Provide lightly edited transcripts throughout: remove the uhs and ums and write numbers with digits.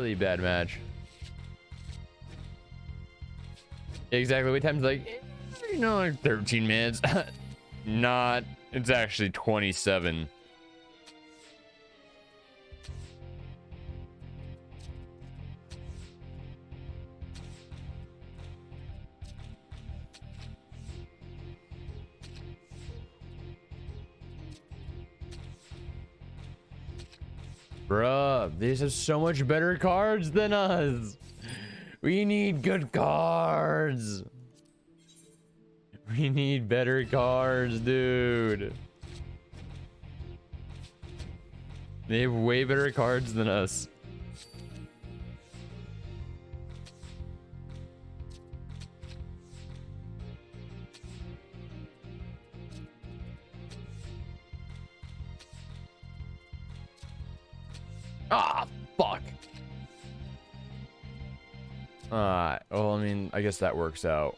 really bad match. Exactly. Wait time's like, you know, like 13 minutes. Not. It's actually 27. Bruh, these have so much better cards than us. We need good cards. We need better cards, dude. They have way better cards than us. Ah, fuck. Well, I mean, I guess that works out.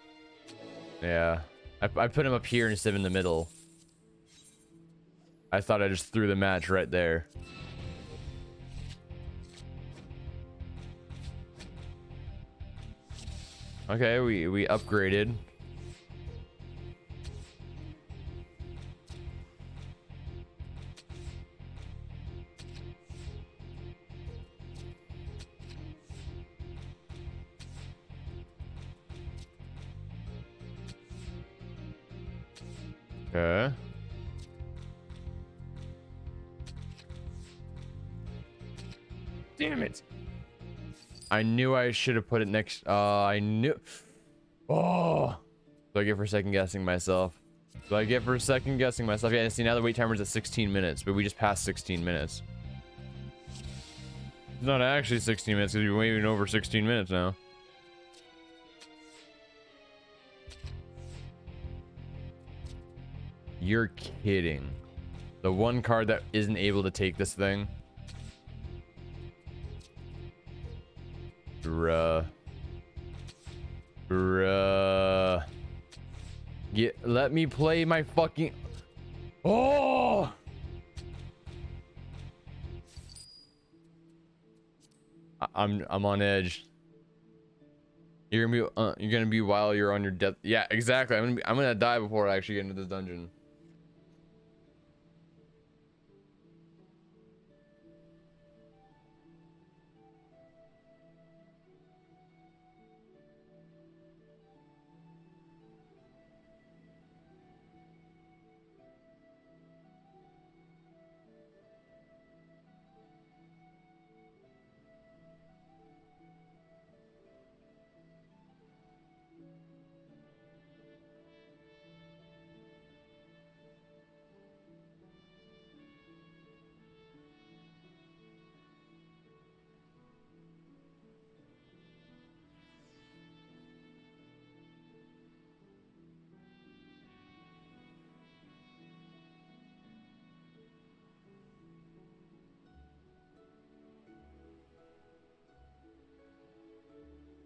Yeah. I put him up here instead of in the middle. I thought I just threw the match right there. Okay, we upgraded. Okay. Damn it. I knew I should have put it next. I knew. Oh. So I get for second guessing myself. So I get for second guessing myself. Yeah, see, now the wait timer's at 16 minutes, but we just passed 16 minutes. It's not actually 16 minutes because we're waiting over 16 minutes now. You're kidding. The one card that isn't able to take this thing. Bruh. Bruh. Let me play my fucking... Oh! I'm on edge. You're gonna be while you're on your death. Yeah, exactly. I'm gonna die before I actually get into this dungeon.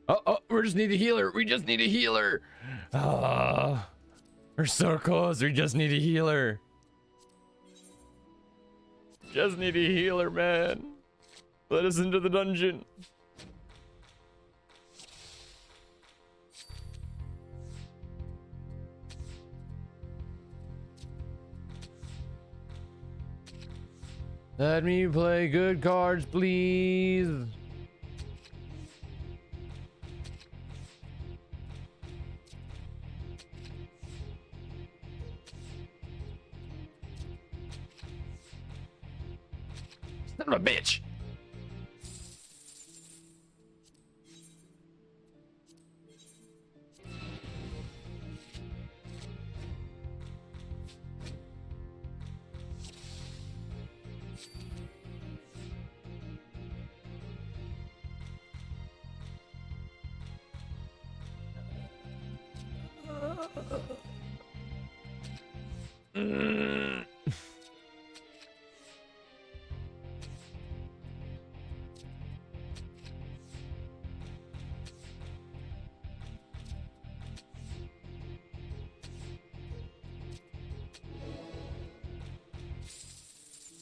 Oh, we just need a healer. We just need a healer. Ah, we're so close. We just need a healer. Just need a healer, man. Let us into the dungeon. Let me play good cards, please. Son of a bitch.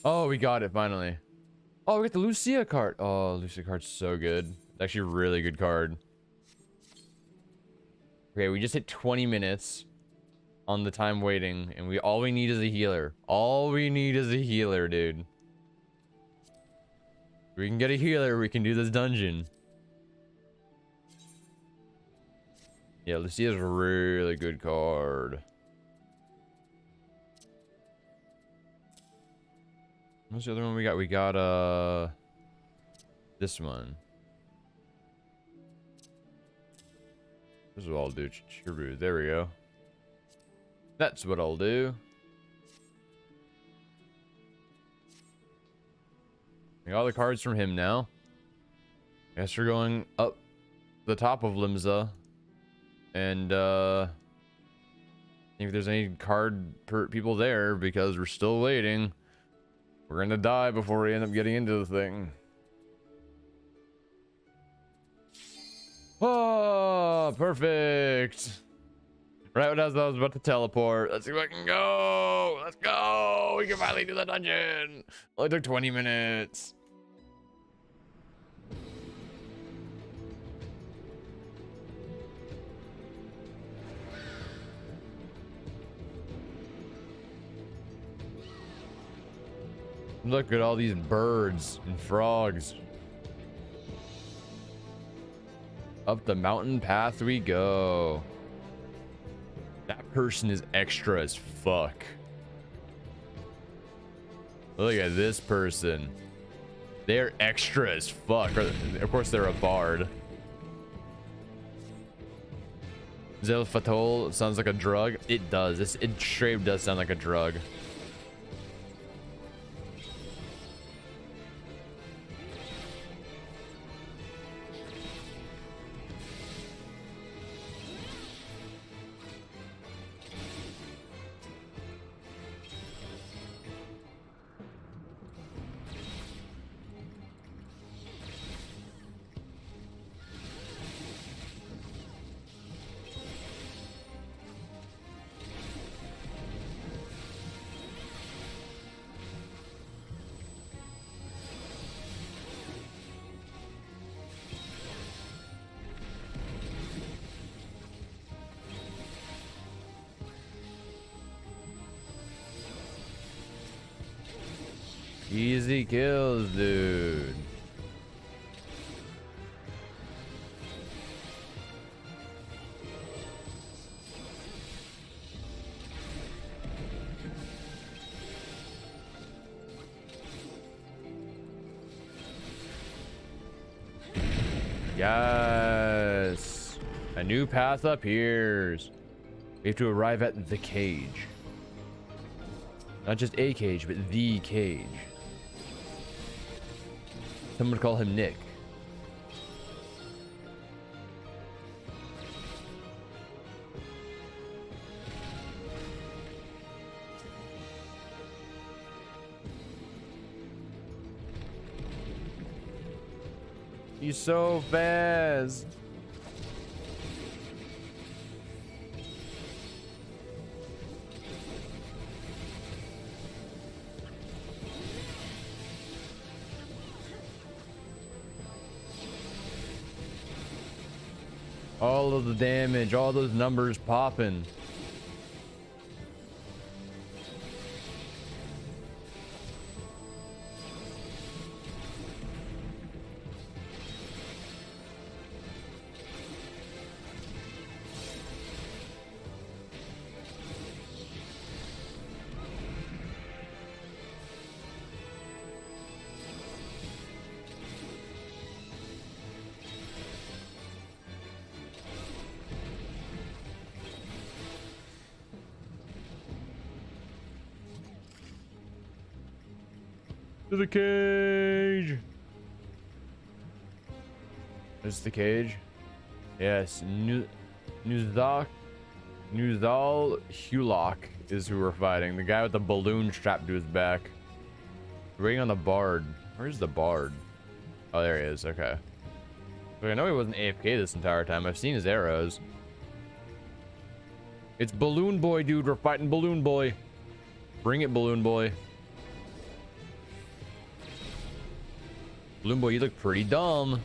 Oh, we got it finally. Oh, we got the Lucia card. Oh, Lucia card's so good. It's actually a really good card. Okay, we just hit 20 minutes on the time waiting, and all we need is a healer. All we need is a healer, dude. If we can get a healer, we can do this dungeon. Yeah, Lucia's a really good card. What's the other one we got? We got this one. This is what I'll do. Chiru. There we go. That's what I'll do. We got all the cards from him now. Guess we're going up the top of Limsa. And see if there's any card people there, because we're still waiting. We're gonna die before we end up getting into the thing. Oh, perfect. Right when I was about to teleport. Let's see if I can go. Let's go. We can finally do the dungeon. Only took 20 minutes. Look at all these birds and frogs. Up the mountain path we go. That person is extra as fuck. Look at this person. They're extra as fuck. Of course, they're a bard. Zelfatol sounds like a drug. It does. It straight up does sound like a drug. Easy kills, dude. Yes. A new path appears. We have to arrive at the cage. Not just a cage, but the cage. Some would call him Nick. He's so fast. All of the damage, all those numbers popping. To the cage. This is the cage. Yes, Nuzal Hulok is who we're fighting. The guy with the balloon strapped to his back. We're waiting on the bard. Where's the bard? Oh, there he is. Okay. I know he wasn't AFK this entire time. I've seen his arrows. It's Balloon Boy, dude. We're fighting Balloon Boy. Bring it, Balloon Boy. Balloon Boy, you look pretty dumb.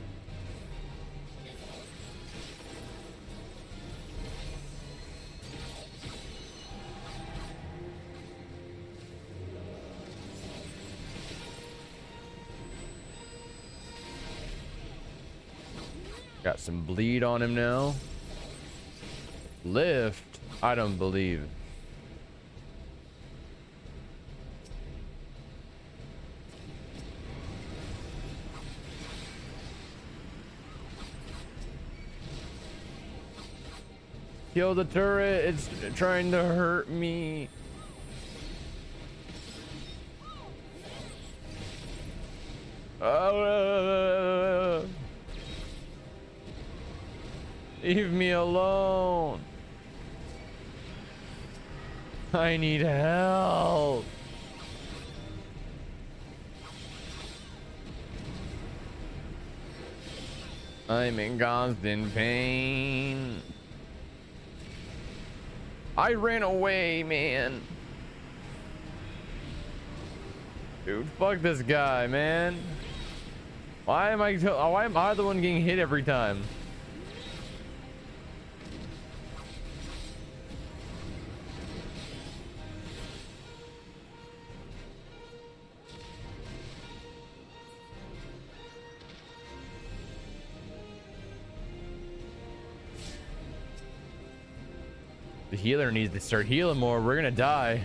Got some bleed on him now. Lift? I don't believe. Kill the turret, it's trying to hurt me. Leave me alone. I need help. I'm in constant pain. I ran away, man. Dude, fuck this guy, man. Why am I the one getting hit every time? The healer needs to start healing more. We're gonna die.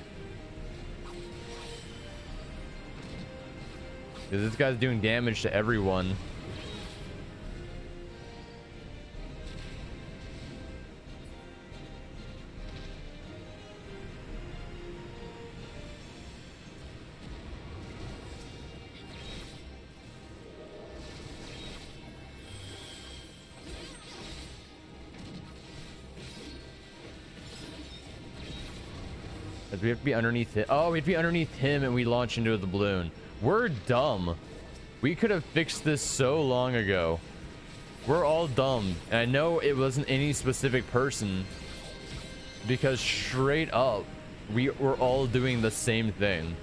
Because this guy's doing damage to everyone. We have to be underneath it. Oh, we have to be underneath him and we launch into the balloon. We're dumb. We could have fixed this so long ago. We're all dumb. And I know it wasn't any specific person, because straight up, we were all doing the same thing.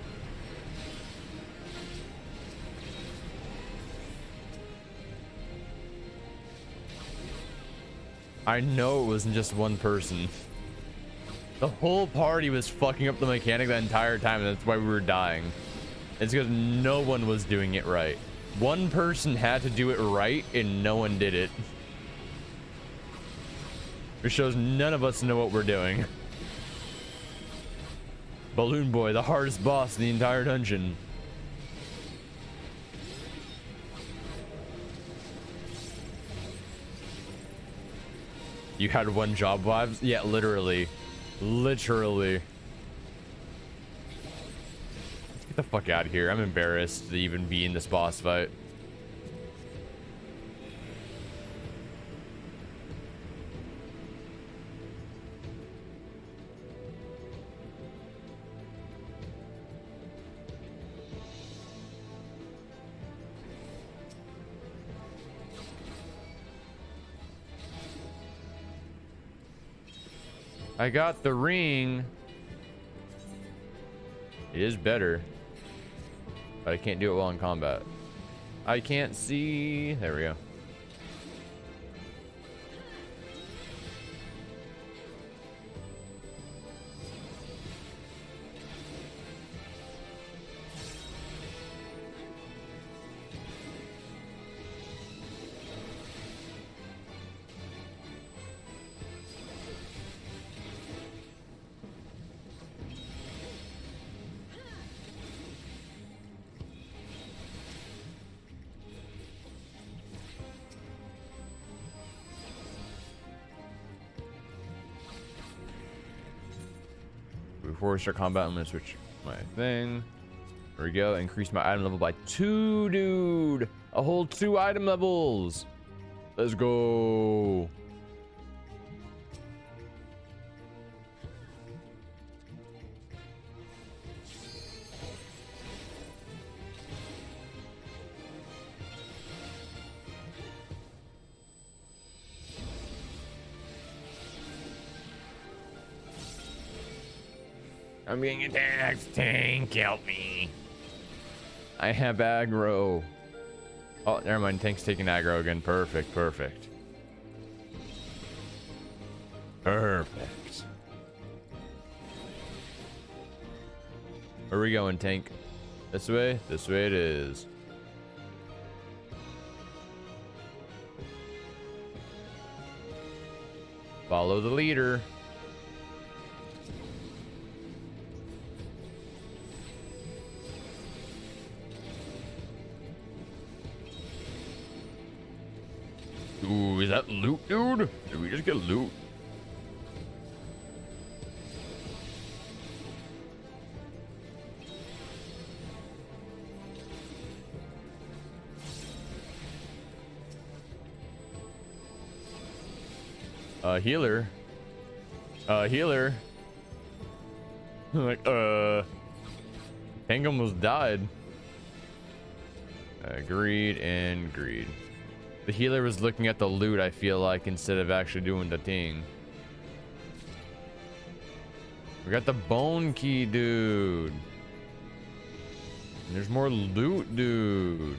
I know it wasn't just one person. The whole party was fucking up the mechanic the entire time, and that's why we were dying. It's because no one was doing it right. One person had to do it right, and no one did it. It shows none of us know what we're doing. Balloon Boy, the hardest boss in the entire dungeon. You had one job, vibes? Yeah, literally. Literally. Let's get the fuck out of here. I'm embarrassed to even be in this boss fight. I got the ring. It is better, but I can't do it while in combat. I can't see. There we go. Before we start combat, I'm gonna switch my thing. There we go. Increase my item level by 2, dude. A whole 2 item levels. Let's go. I'm getting attacked. Tank, help me. I have aggro. Oh, never mind. Tank's taking aggro again. Perfect, perfect. Perfect. Where are we going, tank? This way? This way it is. Follow the leader. Ooh, is that loot, dude? Did we just get loot? Healer. Healer. Like, Tank almost died. Greed and greed. The healer was looking at the loot, I feel like, instead of actually doing the thing. We got the bone key, dude. And there's more loot, dude.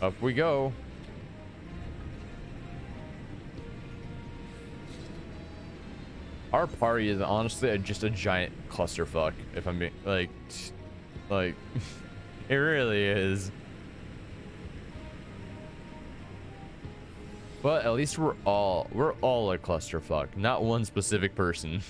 Up we go. Our party is honestly just a giant clusterfuck, if I'm being like it really is. But at least we're all a clusterfuck, not one specific person.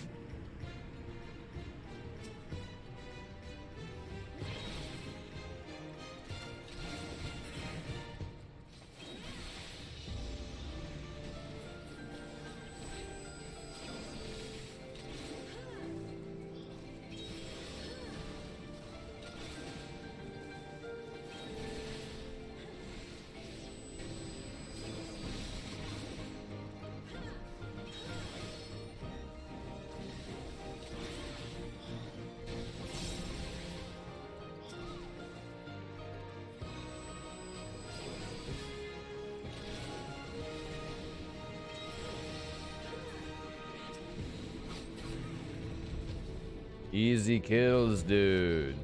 Easy kills, dude.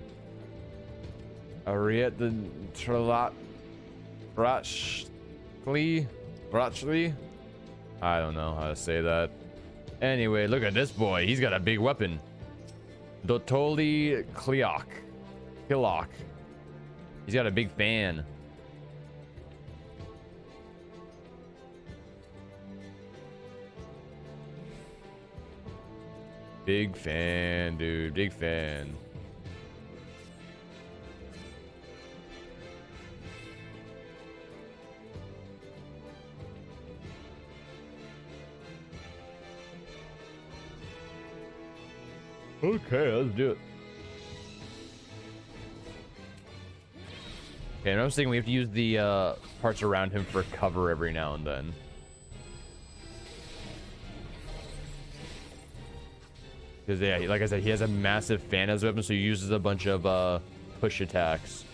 Are we at the Brachley? I don't know how to say that. Anyway, look at this boy. He's got a big weapon. Dotoli Killock. He's got a big fan. Big fan, dude. Big fan. Okay, let's do it. Okay, and I was thinking we have to use the parts around him for cover every now and then. Because, yeah, like I said, he has a massive fan as a weapon, so he uses a bunch of push attacks.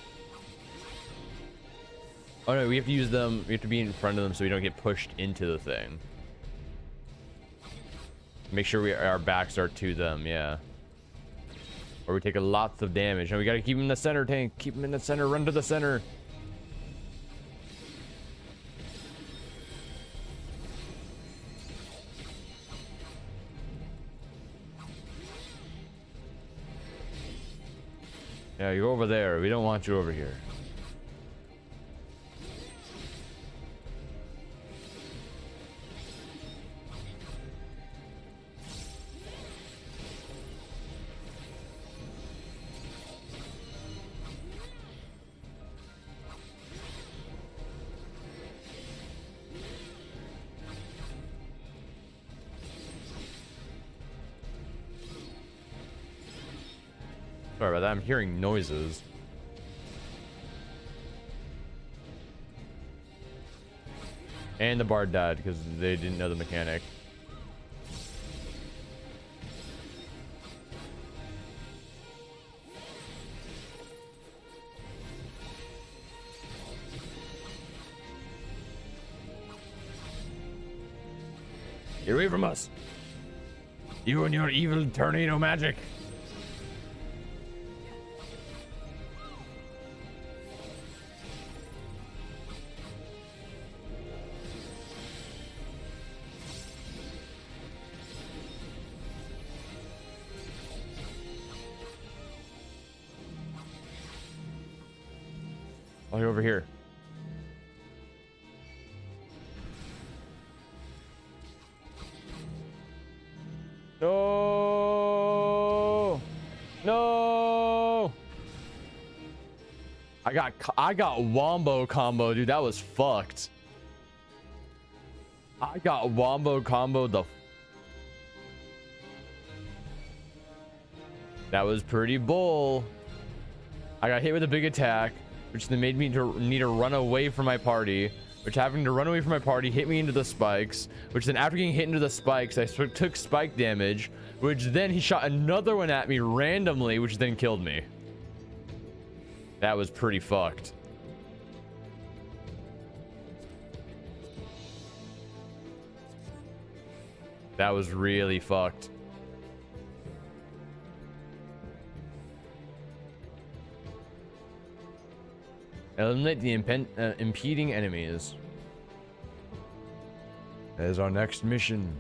Oh no, we have to use them, we have to be in front of them so we don't get pushed into the thing. Make sure our backs are to them, yeah. Or we take lots of damage. No, we gotta keep him in the center, tank. Keep him in the center, run to the center. Yeah, you go over there. We don't want you over here. Sorry about that. I'm hearing noises. And the bard died because they didn't know the mechanic. Get away from us. You and your evil tornado magic. Oh, you're over here. No. No. I got wombo combo, dude. That was fucked. I got wombo combo that was pretty bull. I got hit with a big attack, which then made me need to run away from my party, which having to run away from my party hit me into the spikes, which then after getting hit into the spikes, I took spike damage, which then he shot another one at me randomly, which then killed me. That was pretty fucked. That was really fucked. Eliminate the impeding enemies. That is our next mission.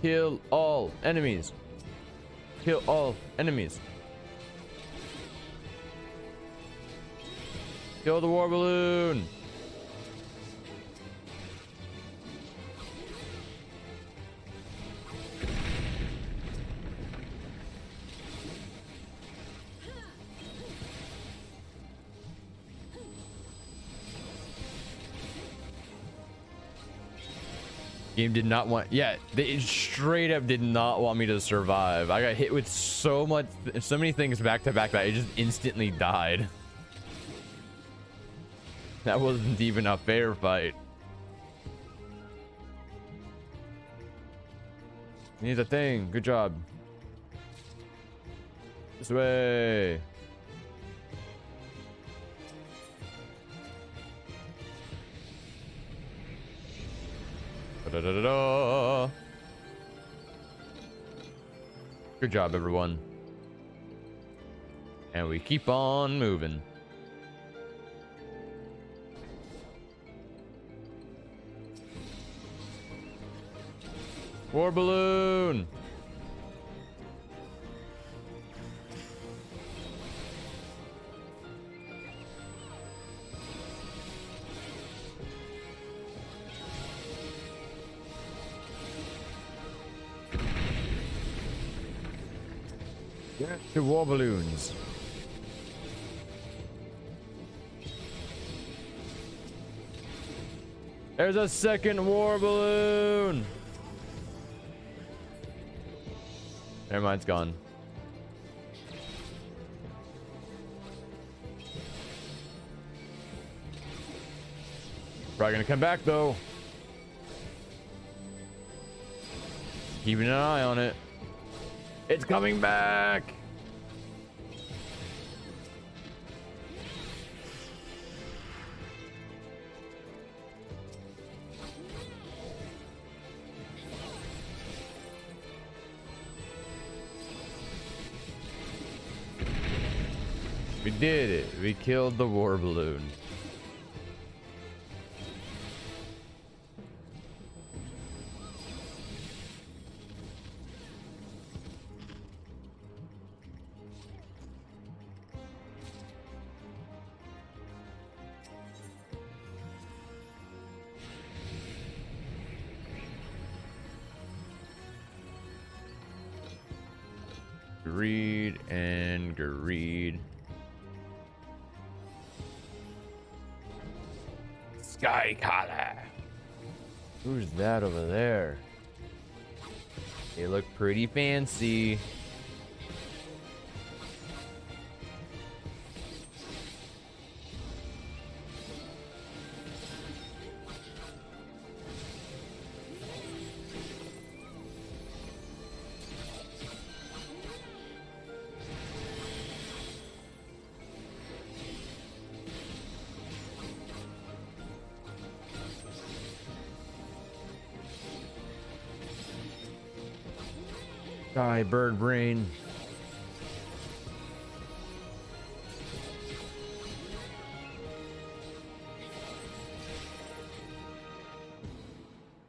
Kill all enemies. Kill all enemies. Kill the war balloon. Game did not want, yeah, they straight up did not want me to survive. I got hit with so many things back to back that I just instantly died. That wasn't even a fair fight. Needs a thing. Good job. This way. Da-da-da-da. Good job, everyone. And we keep on moving. War balloon. Get to war balloons. There's a second war balloon. Never mind, it's gone. Probably gonna come back though. Keeping an eye on it. It's coming back. We did it. We killed the war balloon. Greed and greed. Sky collar. Who's that over there? They look pretty fancy. Die, bird brain.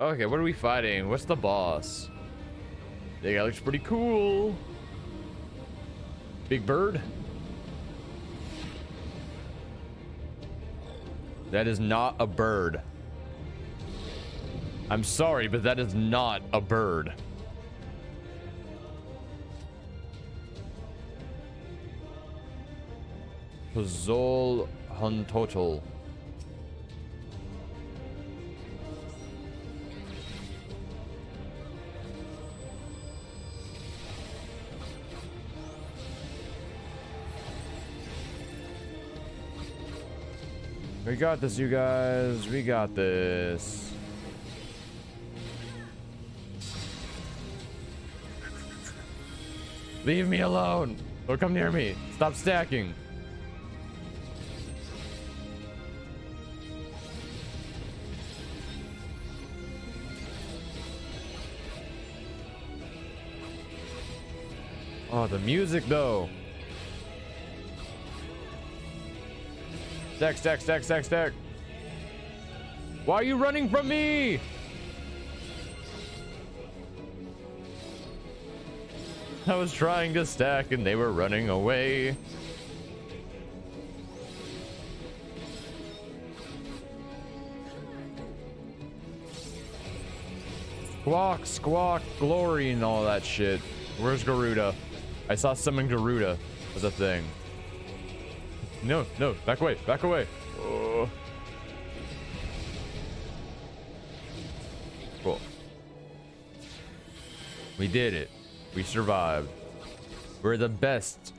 Okay, what are we fighting? What's the boss? That guy looks pretty cool. Big bird. That is not a bird. I'm sorry, but that is not a bird. Puzzle Huntotal. We got this, you guys. We got this. Leave me alone. Don't come near me. Stop stacking. Oh, the music though. Stack, stack, stack, stack, stack. Why are you running from me? I was trying to stack and they were running away. Squawk, squawk, glory, and all that shit. Where's Garuda? I saw summon Garuda as a thing. No, no, back away, back away. Oh. Cool. We did it. We survived. We're the best.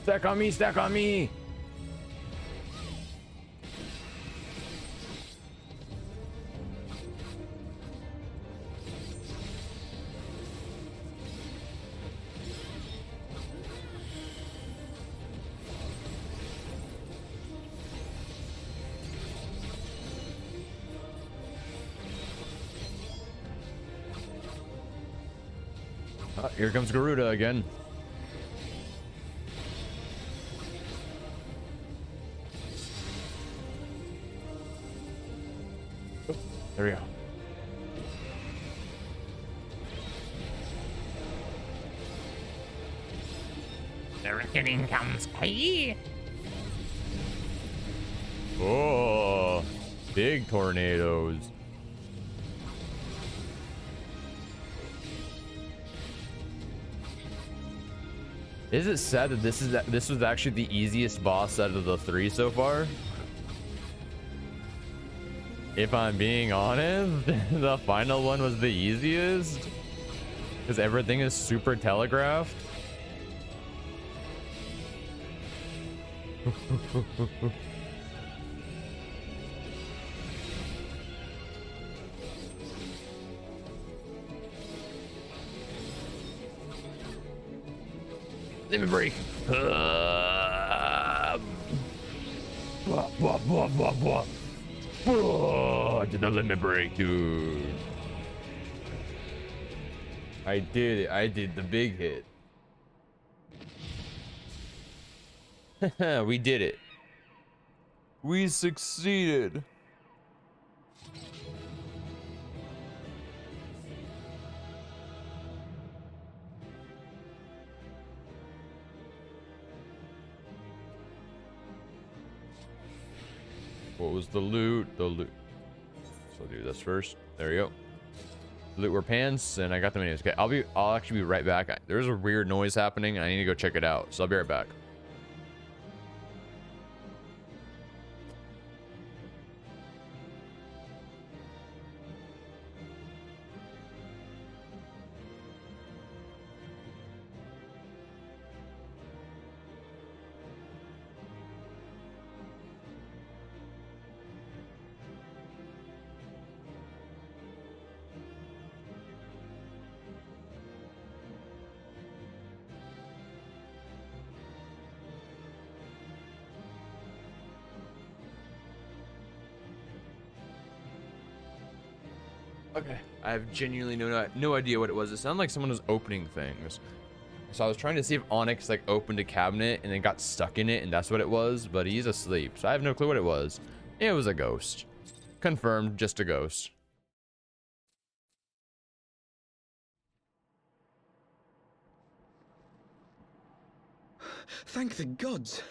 Stack on me, stack on me. Here comes Garuda again. Oh, there we go. The reckoning comes, hey! Oh, big tornadoes. Is it sad that this was actually the easiest boss out of the 3 so far? If I'm being honest, the final one was the easiest because everything is super telegraphed. Let me break. Blah, blah, blah, blah, blah. Oh, did the limit break, dude. I did it. I did the big hit. We did it. We succeeded. What was the loot? The loot. So I'll do this first. There we go. Loot were pants, and I got the menus. Okay, I'll actually be right back. There's a weird noise happening. I need to go check it out. So I'll be right back. Okay. I have genuinely no idea what it was. It sounded like someone was opening things. So I was trying to see if Onyx like opened a cabinet and then got stuck in it, and that's what it was, but he's asleep, so I have no clue what it was. It was a ghost. Confirmed, just a ghost. Thank the gods.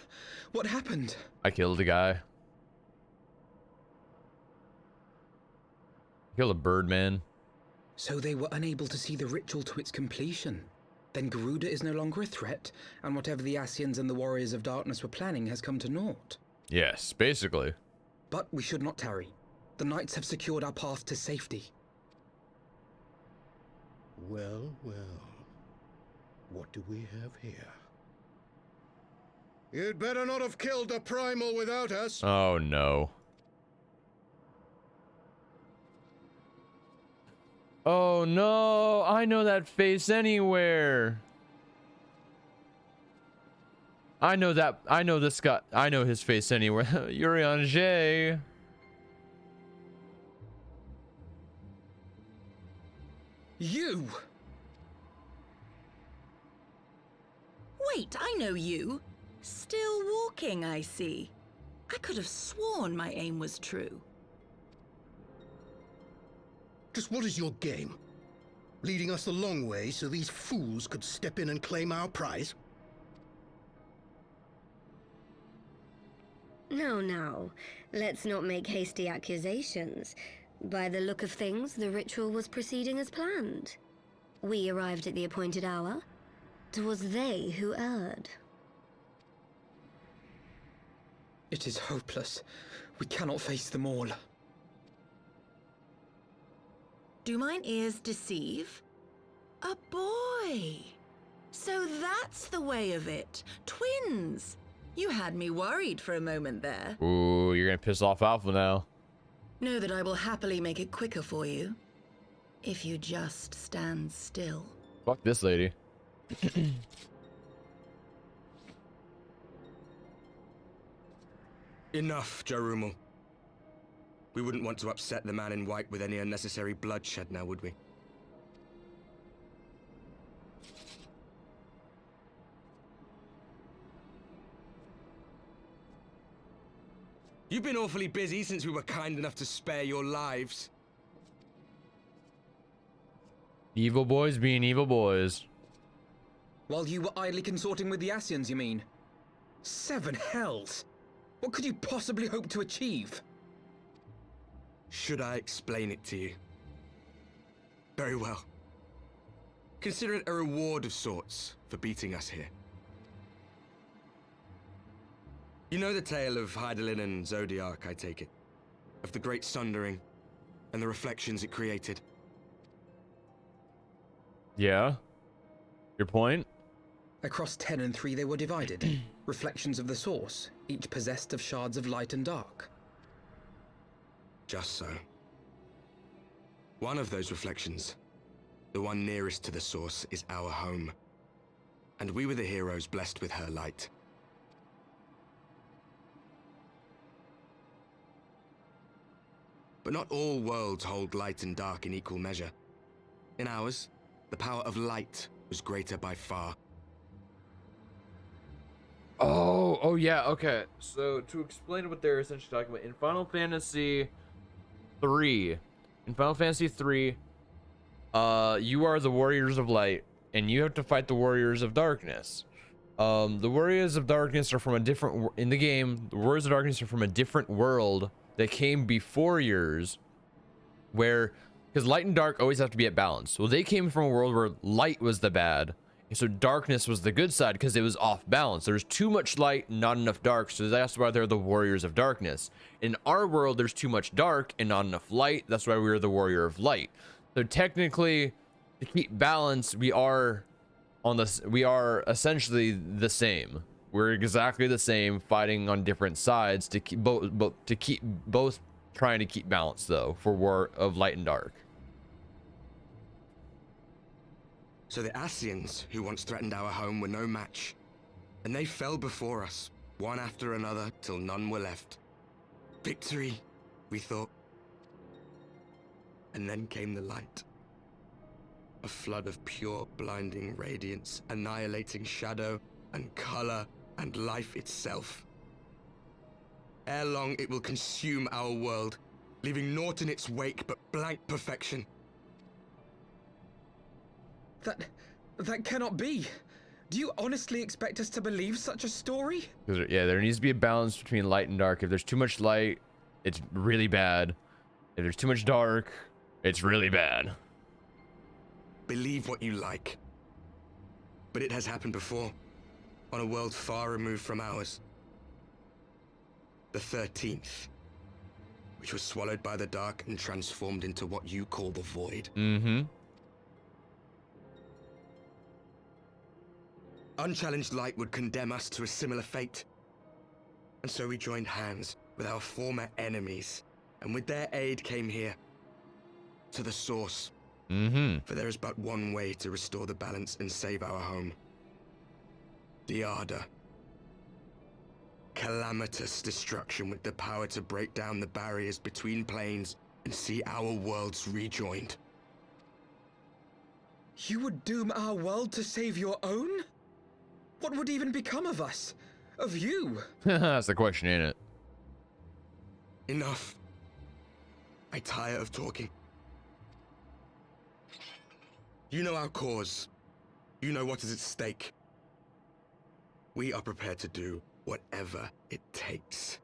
What happened? I killed a guy. Killed a bird man. So they were unable to see the ritual to its completion. Then Garuda is no longer a threat, and whatever the Ascians and the Warriors of Darkness were planning has come to naught. Yes, basically. But we should not tarry. The knights have secured our path to safety. Well, well. What do we have here? You'd better not have killed the primal without us. Oh no. Oh no, I know that face anywhere. I know this guy, I know his face anywhere. Urianger. You! Wait, I know you. Still walking, I see. I could have sworn my aim was true. Just what is your game? Leading us a long way so these fools could step in and claim our prize? No. Let's not make hasty accusations. By the look of things, the ritual was proceeding as planned. We arrived at the appointed hour. 'Twas they who erred. It is hopeless. We cannot face them all. Do mine ears deceive? A boy! So that's the way of it. Twins! You had me worried for a moment there. Ooh, you're gonna piss off Alpha now. Know that I will happily make it quicker for you. If you just stand still. Fuck this lady. Enough, Jarumal. We wouldn't want to upset the man in white with any unnecessary bloodshed now, would we? You've been awfully busy since we were kind enough to spare your lives. Evil boys being evil boys. While you were idly consorting with the Ascians, you mean? 7 hells! What could you possibly hope to achieve? Should I explain it to you? Very well. Consider it a reward of sorts for beating us here. You know the tale of Hydaelyn and Zodiac, I take it? Of the Great Sundering and the reflections it created? Yeah. Your point? Across 10 and 3 they were divided. Reflections of the source, each possessed of shards of light and dark. Just so. One of those reflections, the one nearest to the source, is our home. And we were the heroes blessed with her light. But not all worlds hold light and dark in equal measure. In ours, the power of light was greater by far. Oh yeah, okay. So to explain what they're essentially talking about, in Final Fantasy 3, you are the Warriors of Light, and you have to fight the Warriors of Darkness. The Warriors of Darkness are from a different, in the game, the Warriors of Darkness are from a different world that came before yours, where, because light and dark always have to be at balance. Well, they came from a world where light was the bad, and so darkness was the good side because it was off balance. There's too much light, not enough dark, so that's why they're the Warriors of Darkness. In our world, there's too much dark and not enough light. That's why we're the Warrior of Light. So technically, to keep balance, we are essentially the same. We're exactly the same, fighting on different sides to keep both trying to keep balance, though, for war of light and dark. So the Ascians, who once threatened our home, were no match. And they fell before us, one after another, till none were left. Victory, we thought. And then came the light. A flood of pure, blinding radiance, annihilating shadow and color and life itself. Ere long, it will consume our world, leaving naught in its wake but blank perfection. That cannot be. Do you honestly expect us to believe such a story? Yeah, there needs to be a balance between light and dark. If there's too much light, it's really bad. If there's too much dark, it's really bad. Believe what you like. But it has happened before, on a world far removed from ours. The 13th, which was swallowed by the dark and transformed into what you call the Void. Mm-hmm. Unchallenged light would condemn us to a similar fate. And so we joined hands with our former enemies, and with their aid came here, to the source. Mm-hmm. For there is but one way to restore the balance and save our home. The Ardor. Calamitous destruction with the power to break down the barriers between planes and see our worlds rejoined. You would doom our world to save your own? What would even become of us? Of you? That's the question, ain't it? Enough. I tire of talking. You know our cause. You know what is at stake. We are prepared to do whatever it takes.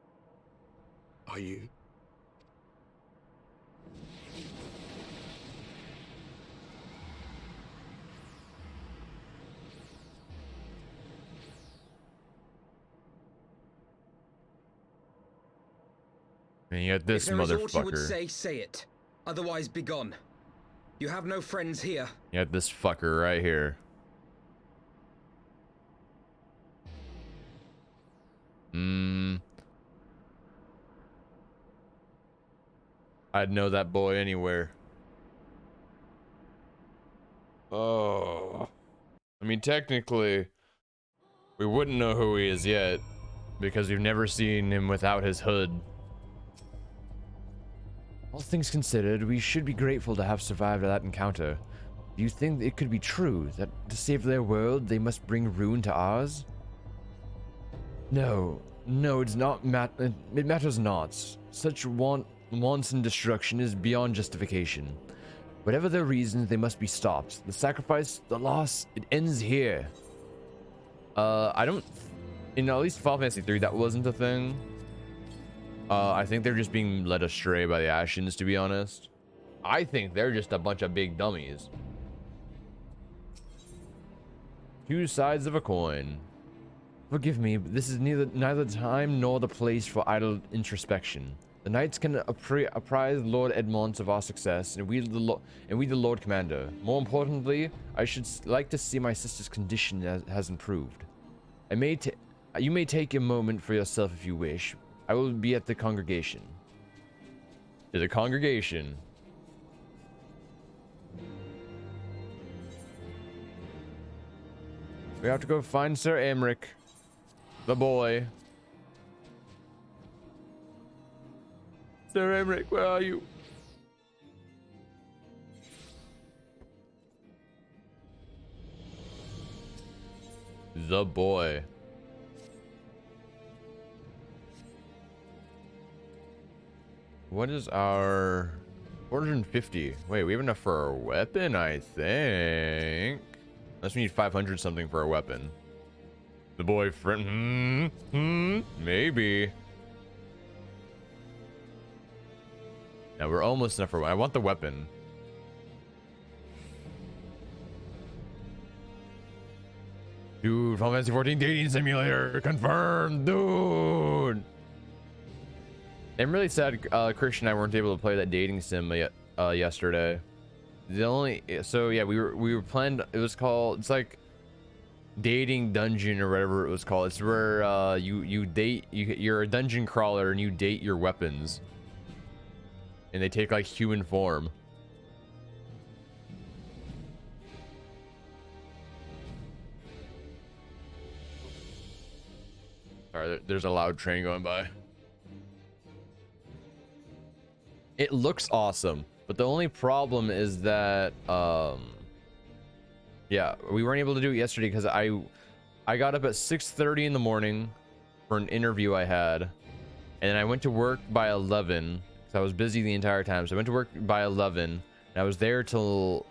Are you? And you got this if there is aught you would motherfucker. say it. Otherwise, be gone. You have no friends here. You got this fucker right here. I'd know that boy anywhere. Oh. I mean, technically, we wouldn't know who he is yet, because we've never seen him without his hood. All things considered, we should be grateful to have survived that encounter. Do you think it could be true that to save their world, they must bring ruin to ours? No, it's not. It matters not. Such wanton destruction is beyond justification. Whatever their reasons, they must be stopped. The sacrifice, the loss, it ends here. I don't. In at least Final Fantasy 3, that wasn't a thing. I think they're just being led astray by the Ashians, to be honest. I think they're just a bunch of big dummies. Two sides of a coin. Forgive me, but this is neither the time nor the place for idle introspection. The knights can apprise Lord Edmond of our success, and we the Lord Commander. More importantly, I should like to see my sister's condition has improved. You may take a moment for yourself if you wish. I will be at the congregation. To the congregation. We have to go find Sir Amric, the boy. Sir Amric, where are you? The boy. What is our 450? Wait, we have enough for our weapon, I think. Unless we need 500 something for our weapon. The boyfriend. Maybe. Now we're almost enough for. I want the weapon. Dude, Final Fantasy 14 dating simulator confirmed, dude. I'm really sad Christian and I weren't able to play that dating sim yesterday. The only yeah, we were planned. It was called, it's like dating dungeon or whatever it was called. It's where you date, you're a dungeon crawler and you date your weapons, and they take like human form. Sorry, there's a loud train going by. It looks awesome. But the only problem is that, yeah, we weren't able to do it yesterday because I got up at 6:30 in the morning for an interview I had, and then I went to work by 11 because I was busy the entire time. So I went to work by 11, and I was there till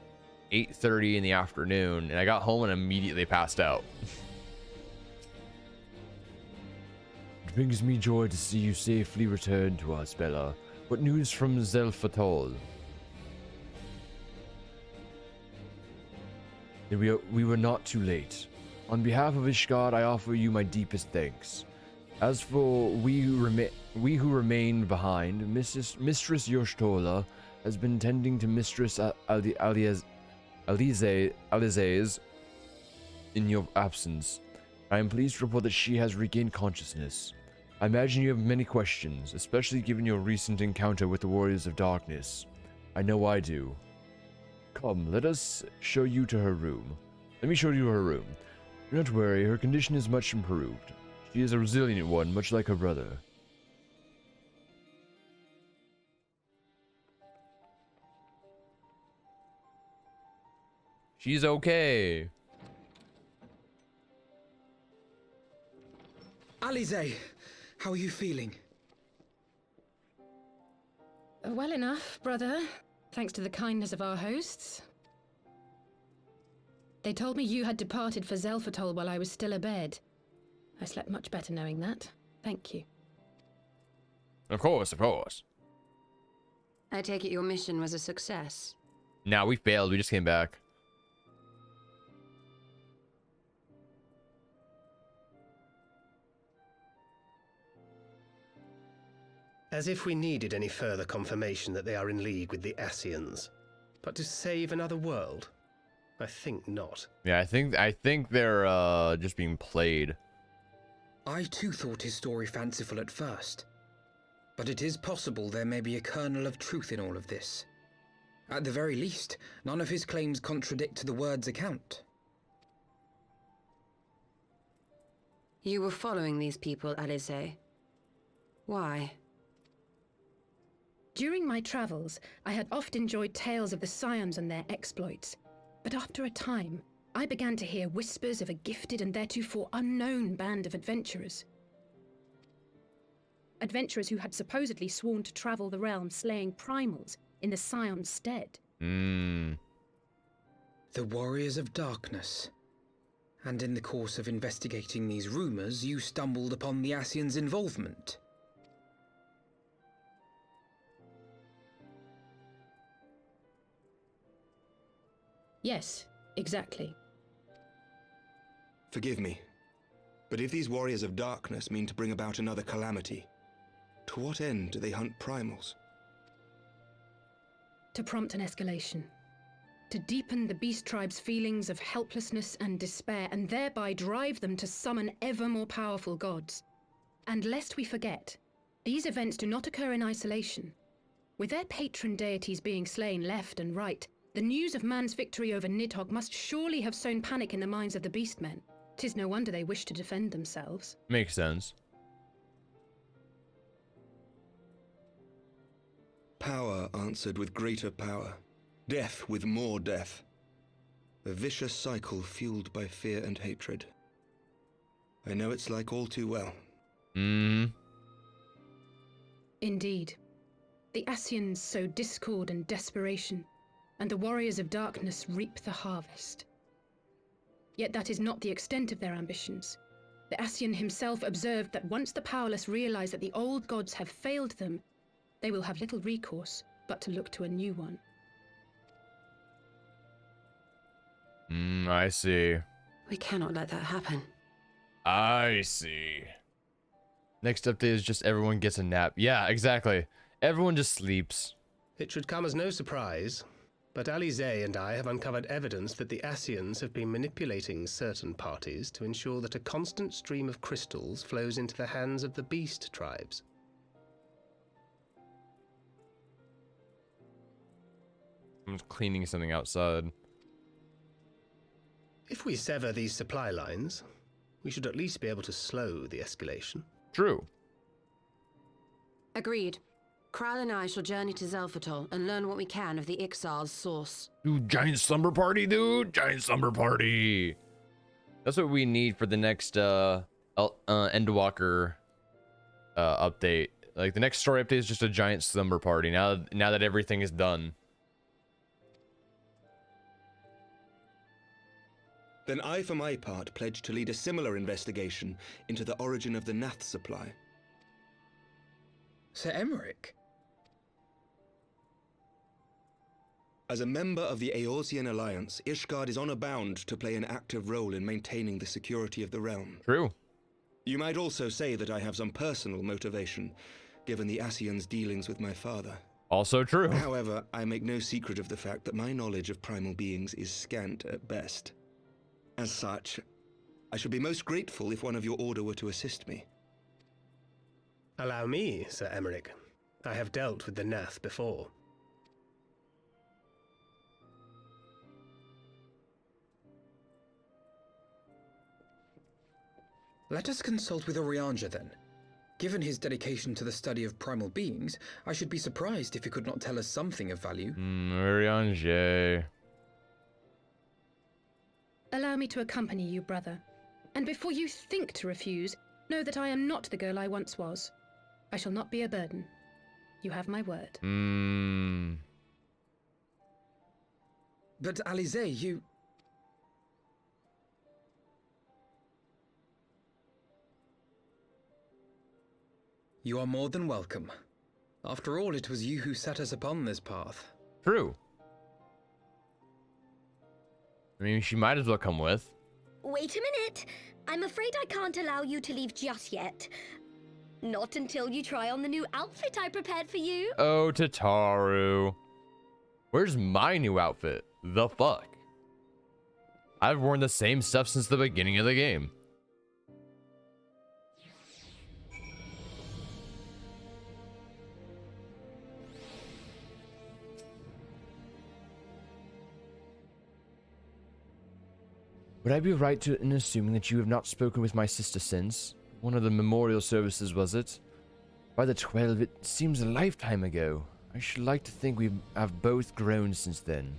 8:30 in the afternoon, and I got home and immediately passed out. It brings me joy to see you safely return to us, Bella. What news from Zelfatol? We were not too late. On behalf of Ishgard, I offer you my deepest thanks. As for we who remained behind, Mistress Yoshtola has been tending to Mistress Alize's in your absence. I am pleased to report that she has regained consciousness. I imagine you have many questions, especially given your recent encounter with the Warriors of Darkness. I know I do. Come, let us show you to her room. Let me show you her room. Do not worry, her condition is much improved. She is a resilient one, much like her brother. She's okay. Alize, how are you feeling? Well enough, brother. Thanks to the kindness of our hosts. They told me you had departed for Zelfatol while I was still abed. I slept much better knowing that. Thank you. Of course, of course. I take it your mission was a success. Nah, we failed. We just came back. As if we needed any further confirmation that they are in league with the Ascians. But to save another world? I think not. Yeah, I think they're just being played. I too thought his story fanciful at first. But it is possible there may be a kernel of truth in all of this. At the very least, none of his claims contradict the word's account. You were following these people, Alize. Why? During my travels, I had oft enjoyed tales of the Scions and their exploits. But after a time, I began to hear whispers of a gifted and theretofore unknown band of adventurers. Adventurers who had supposedly sworn to travel the realm slaying primals in the Scion's stead. The Warriors of Darkness. And in the course of investigating these rumors, you stumbled upon the Ascians' involvement. Yes, exactly. Forgive me, but if these Warriors of Darkness mean to bring about another calamity, to what end do they hunt primals? To prompt an escalation. To deepen the beast tribe's feelings of helplessness and despair, and thereby drive them to summon ever more powerful gods. And lest we forget, these events do not occur in isolation. With their patron deities being slain left and right, the news of man's victory over Nidhogg must surely have sown panic in the minds of the Beastmen. 'Tis no wonder they wish to defend themselves. Makes sense. Power answered with greater power, death with more death. A vicious cycle fueled by fear and hatred. I know it's like all too well. Indeed. The Ascians sow discord and desperation, and the Warriors of Darkness reap the harvest. Yet that is not the extent of their ambitions. The Ascian himself observed that once the powerless realize that the old gods have failed them, they will have little recourse but to look to a new one. I see. We cannot let that happen. I see. Next update is just everyone gets a nap. Yeah, exactly. Everyone just sleeps. It should come as no surprise, but Alize and I have uncovered evidence that the Ascians have been manipulating certain parties to ensure that a constant stream of crystals flows into the hands of the beast tribes. I'm cleaning something outside. If we sever these supply lines, we should at least be able to slow the escalation. True. Agreed. Kral and I shall journey to Zelphatol and learn what we can of the Ixal's source. Dude, giant slumber party, dude. Giant slumber party. That's what we need for the next Endwalker update. Like the next story update is just a giant slumber party. Now that everything is done. Then I, for my part, pledge to lead a similar investigation into the origin of the Nath supply. Sir Emmerich? As a member of the Eorzean Alliance, Ishgard is honor bound to play an active role in maintaining the security of the realm. True. You might also say that I have some personal motivation, given the Ascians' dealings with my father. Also true. However, I make no secret of the fact that my knowledge of primal beings is scant at best. As such, I should be most grateful if one of your order were to assist me. Allow me, Sir Emmerich. I have dealt with the Nath before. Let us consult with Orianja then. Given his dedication to the study of primal beings, I should be surprised if he could not tell us something of value. Orianja. Allow me to accompany you, brother. And before you think to refuse, know that I am not the girl I once was. I shall not be a burden. You have my word. But Alize, you... You are more than welcome. After all, it was you who set us upon this path. True. I mean, she might as well come with. Wait a minute. I'm afraid I can't allow you to leave just yet. Not until you try on the new outfit I prepared for you. Oh, Tataru. Where's my new outfit? The fuck? I've worn the same stuff since the beginning of the game. Would I be right in assuming that you have not spoken with my sister since? One of the memorial services, was it? By the 12, it seems a lifetime ago. I should like to think we have both grown since then.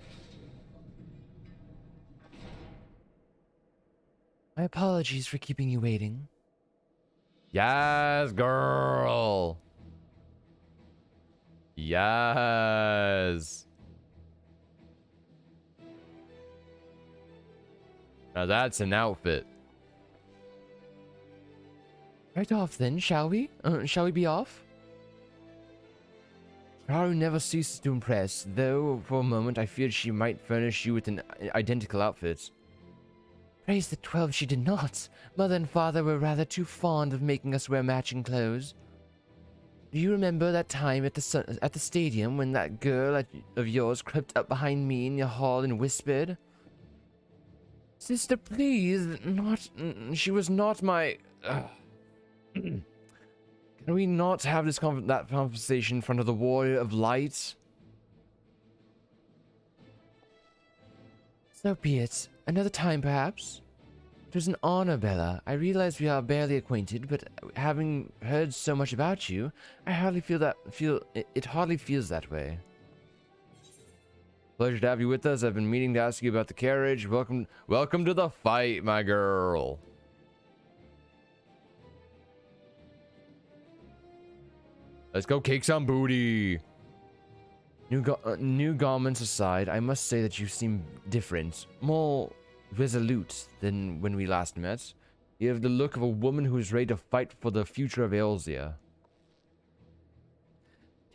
My apologies for keeping you waiting. Yes, girl! Yes! Now that's an outfit. Right off then, shall we? Shall we be off? Haru never ceases to impress, though for a moment I feared she might furnish you with an identical outfit. Praise the 12, she did not. Mother and father were rather too fond of making us wear matching clothes. Do you remember that time at the stadium when that girl of yours crept up behind me in your hall and whispered? Sister, please, she was not my... Can we not have that conversation in front of the Warrior of Light? So be it. Another time, perhaps? It was an honor, Bella. I realize we are barely acquainted, but having heard so much about you, I hardly it hardly feels that way. Pleasure to have you with us. I've been meaning to ask you about the carriage. Welcome to the fight, my girl. Let's go kick some booty. New garments aside, I must say that you seem different, more resolute than when we last met. You have the look of a woman who is ready to fight for the future of Eorzea.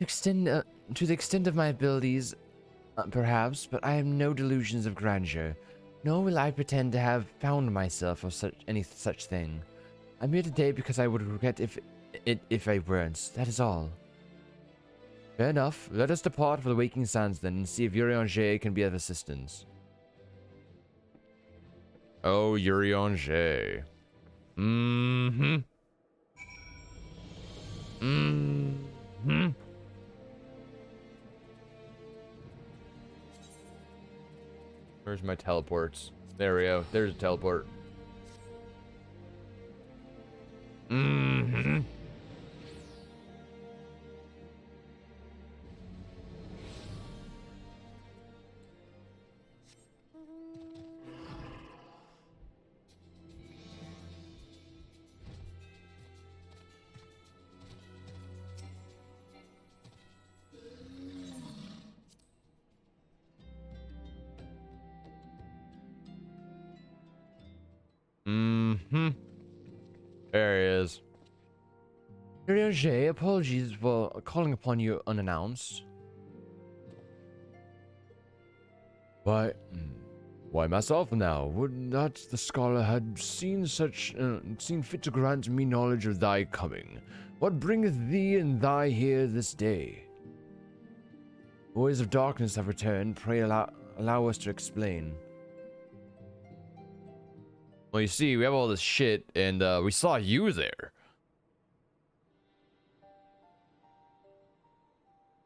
To the extent of my abilities, perhaps, but I have no delusions of grandeur, nor will I pretend to have found myself or any such thing. I'm here today because I would regret if I weren't. That is all. Fair enough. Let us depart for the Waking Sands then and see if Urianger can be of assistance. Oh, Urianger. Mm-hmm. Mm-hmm. Where's my teleports? There we go. There's a teleport. Mm-hmm. Urianger, apologies for calling upon you unannounced. Why myself now? Would not the scholar had seen fit to grant me knowledge of thy coming? What bringeth thee and thy here this day? Boys of darkness have returned. Pray allow us to explain. Well, you see, we have all this shit, and we saw you there.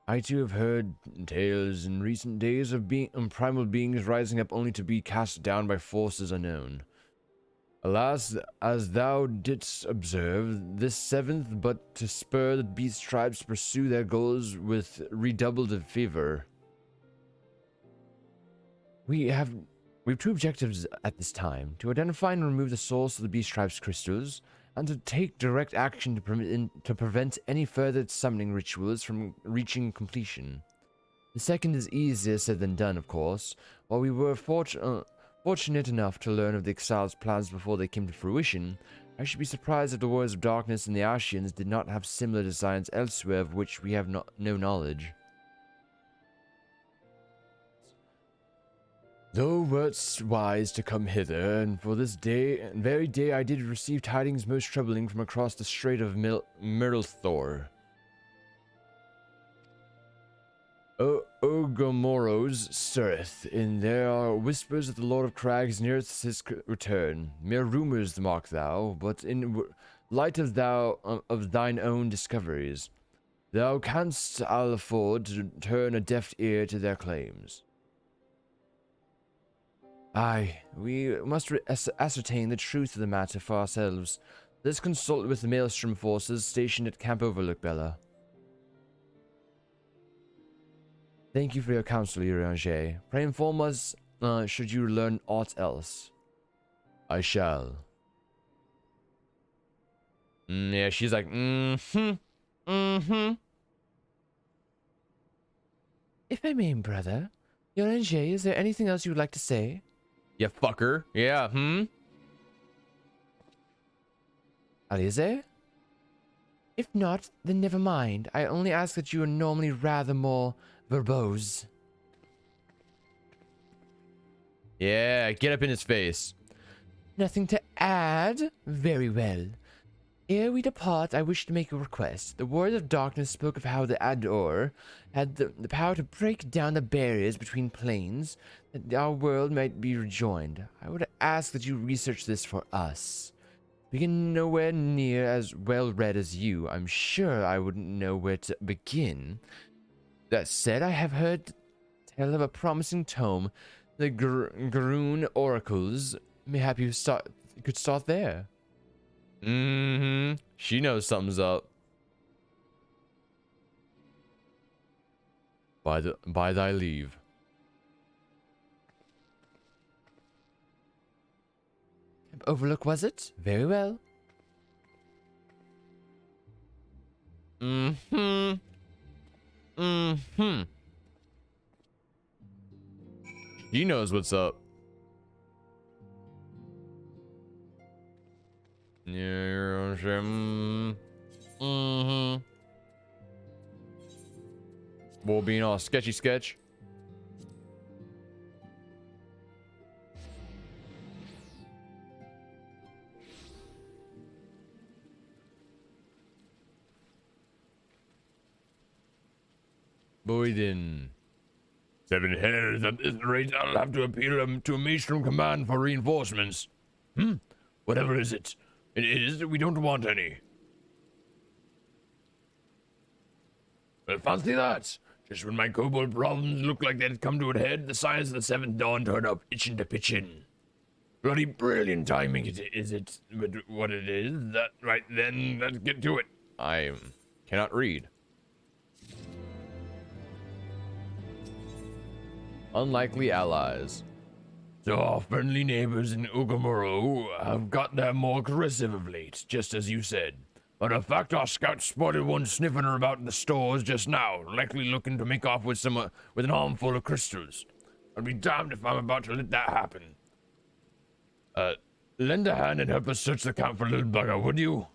I too have heard tales in recent days of primal beings rising up only to be cast down by forces unknown. Alas, as thou didst observe, this seventh but to spur the beast tribes to pursue their goals with redoubled fervor. We have two objectives at this time: to identify and remove the source of the beast tribe's crystals, and to take direct action to prevent any further summoning rituals from reaching completion. The second is easier said than done, of course. While we were fortunate enough to learn of the Exiles' plans before they came to fruition, I should be surprised if the Warriors of Darkness and the Ashians did not have similar designs elsewhere of which we have no knowledge. Thou wert wise to come hither, and for this very day I did receive tidings most troubling from across the Strait of Myrtlethor. Ogomoro's stirreth, and there are whispers that the Lord of Crags neareth his return. Mere rumors, mark thou, but in light of thine own discoveries, thou canst afford to turn a deaf ear to their claims. Aye, we must ascertain the truth of the matter for ourselves. Let's consult with the Maelstrom forces stationed at Camp Overlook, Bella. Thank you for your counsel, Urianger. Pray inform us should you learn aught else. I shall. Yeah, she's like, If I may, brother, Urianger, is there anything else you would like to say? Yeah, fucker. Yeah, Alize? If not, then never mind. I only ask that you are normally rather more verbose. Yeah, get up in his face. Nothing to add? Very well. Ere we depart, I wish to make a request. The Warriors of Darkness spoke of how the Ador had the power to break down the barriers between planes, that our world might be rejoined. I would ask that you research this for us. Being nowhere near as well read as you, I'm sure I wouldn't know where to begin. That said, I have heard tell of a promising tome, the Garoon Oracles. Mayhap you could start there. She knows something's up. By thy leave. Overlook, was it? Very well. He knows what's up. Yeah, Boy being all sketchy sketch. Boy then. 7 hells, at this rate I'll have to appeal to a Maelstrom command for reinforcements. Whatever is it? It is, we don't want any. Well, fancy that. Just when my kobold problems looked like they'd come to a head, the Science of the Seventh Dawn turned up, itching to pitch in. Bloody brilliant timing, is it? But what it is, that right then, let's get to it. I cannot read. Unlikely allies. So our friendly neighbors in Ugomoro have got them more aggressive of late, just as you said. But in fact, our scouts spotted one sniffing about in the stores just now, likely looking to make off with an armful of crystals. I'll be damned if I'm about to let that happen. Lend a hand and help us search the camp for little bugger, would you?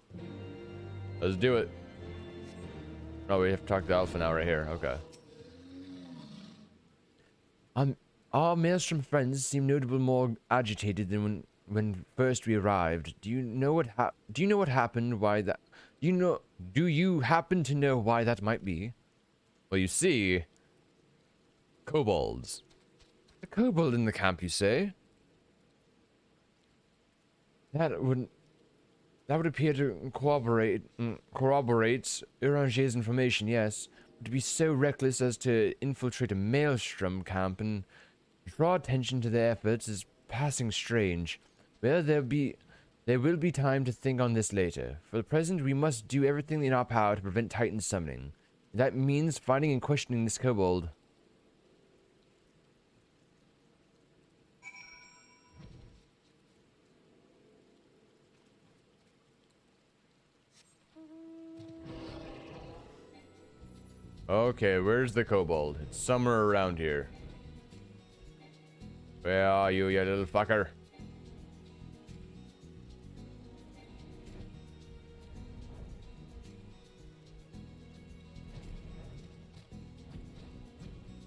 Let's do it. Oh, we have to talk to Alpha now right here. Okay. Our Maelstrom friends seem notably more agitated than when first we arrived. Do you know what happened? Why that? Do you happen to know why that might be? Well, you see, kobolds. A kobold in the camp, you say? That would appear to corroborate Urange's information, yes. But to be so reckless as to infiltrate a Maelstrom camp and draw attention to their efforts is passing strange. Well, there will be time to think on this later. For the present, we must do everything in our power to prevent Titan summoning. That means finding and questioning this kobold. Okay, where's the kobold? It's somewhere around here. Where are you, you little fucker?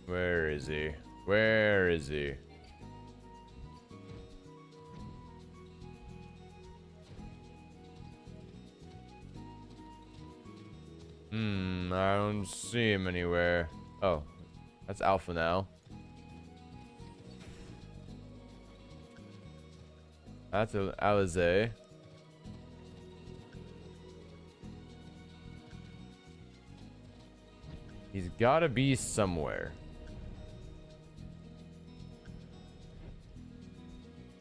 Where is he? Where is he? I don't see him anywhere. Oh, that's Alpha now. That's Alize. He's gotta be somewhere.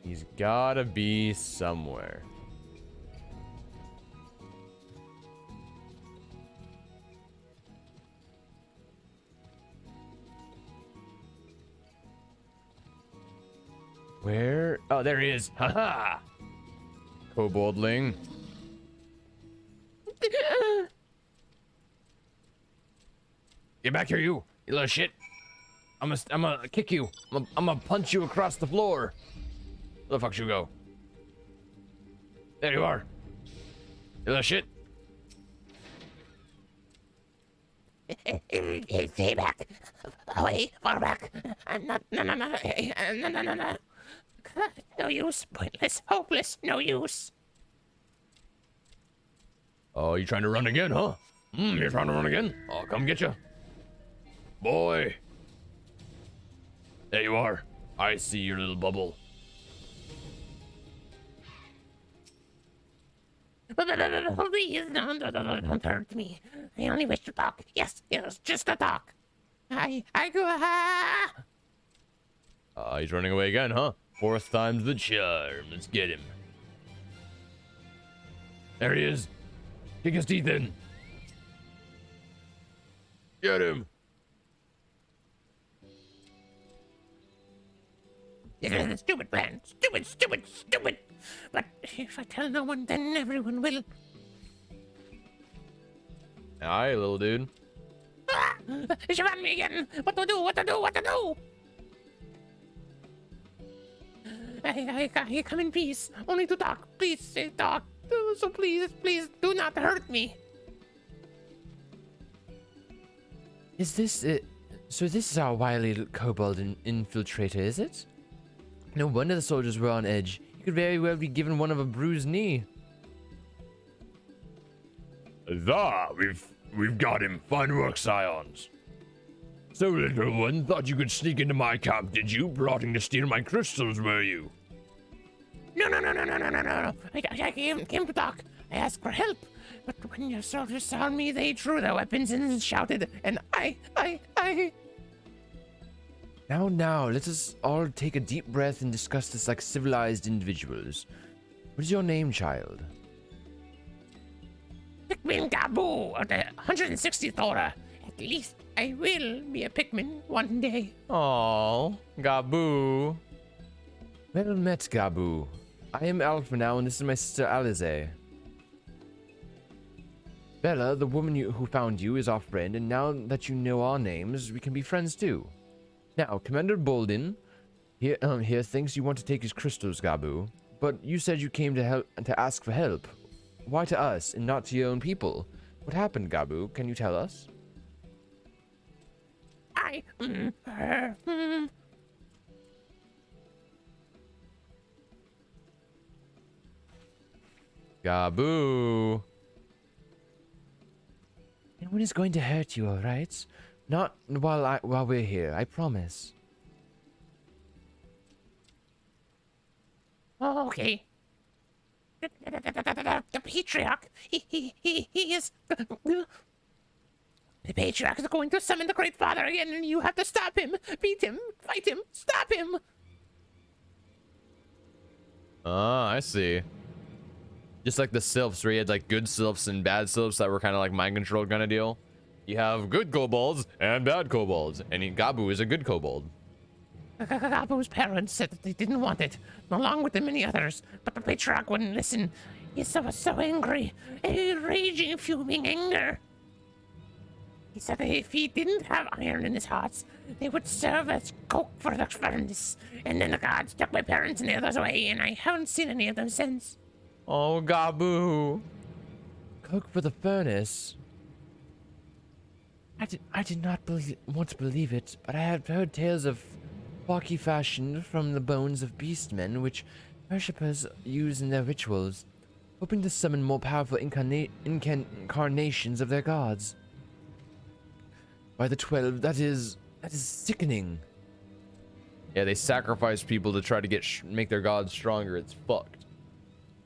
He's gotta be somewhere. Where? Oh, there he is. Haha! Koboldling. Get back here, you little shit. I'm gonna kick you. I'm gonna punch you across the floor. Where the fuck you go? There you are. You little shit. Stay back. Away, far back. I'm not. No. No use. Pointless. Hopeless. No use. Oh, you trying to run again, huh? You're trying to run again? I'll come get you. Boy. There you are. I see your little bubble. Please, don't hurt me. I only wish to talk. Yes, just to talk. I go. He's running away again, huh? Fourth time's the charm. Let's get him. There he is. Kick his teeth in. Get him. Stupid plan. Stupid. But if I tell no one, then everyone will. Aye, little dude. She's on me again. What to do? I come in peace. Only to talk. Please, talk. So please, do not hurt me. Is this it? So this is our wily little kobold infiltrator, is it? No wonder the soldiers were on edge. He could very well be given one of a bruised knee. There, we've got him. Fine work, Scions. So, little one, thought you could sneak into my camp, did you? Plotting to steal my crystals, were you? No. I came to talk. I asked for help. But when your soldiers saw me, they drew their weapons and shouted, and I... Now, let us all take a deep breath and discuss this like civilized individuals. What is your name, child? Pikmin Gabu of the 160th order. At least I will be a Pikmin one day. Aww, Gabu. Well met, Gabu. I am Alpha now, and this is my sister Alize. Bella, the woman who found you, is our friend, and now that you know our names, we can be friends too. Now, Commander Bolden here thinks you want to take his crystals, Gabu, but you said you came to ask for help. Why to us and not to your own people? What happened, Gabu? Can you tell us? Gabu. No one is going to hurt you, all right? Not while we're here, I promise. Oh, okay. The patriarch, he is... The patriarch is going to summon the Great Father again, and you have to stop him, beat him, fight him, stop him. Ah, I see. Just like the sylphs, where you had like good sylphs and bad sylphs that were kind of like mind control kind of deal. You have good kobolds and bad kobolds, and Gabu is a good kobold. Gabu's parents said that they didn't want it, along with the many others, but the patriarch wouldn't listen. He was so angry, a raging, fuming anger. He said that if he didn't have iron in his hearts, they would serve as coke for the furnace. And then the gods took my parents and the others away, and I haven't seen any of them since. Oh, Gabu. Coke for the furnace. I did not want to believe it, but I had heard tales of Baki fashioned from the bones of beastmen, which worshippers use in their rituals, hoping to summon more powerful incarnations of their gods. By the 12, that is sickening. Yeah, they sacrifice people to try to make their gods stronger. It's fucked.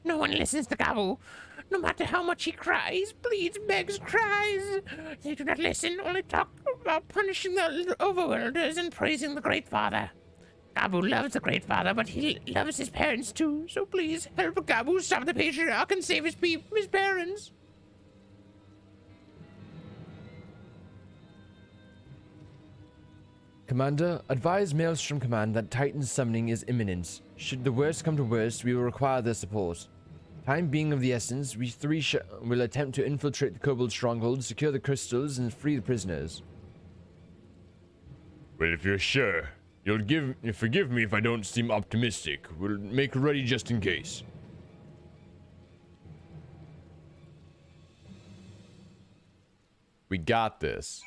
No one listens to Gabu. No matter how much he cries, pleads, begs, cries. They do not listen, only talk about punishing the overworlders and praising the Great Father. Gabu loves the Great Father, but he loves his parents too. So please help Gabu stop the patriarch and save his parents. Commander, advise Maelstrom Command that Titan summoning is imminent. Should the worst come to worst, we will require their support. Time being of the essence, we three will attempt to infiltrate the Kobold stronghold, secure the crystals, and free the prisoners. Well, if you're sure, you'll forgive me if I don't seem optimistic. We'll make ready just in case. We got this.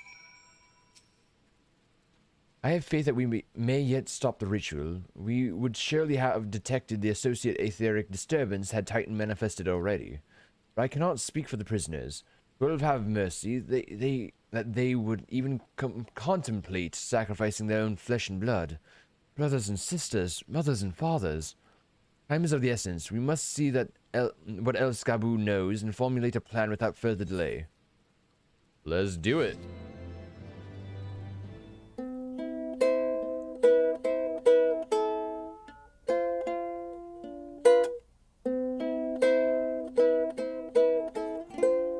I have faith that we may yet stop the ritual. We would surely have detected the associate etheric disturbance had Titan manifested already. But I cannot speak for the prisoners. 12 have mercy. They would even contemplate sacrificing their own flesh and blood. Brothers and sisters, mothers and fathers. Time is of the essence. We must see that what else Gabu knows and formulate a plan without further delay. Let's do it.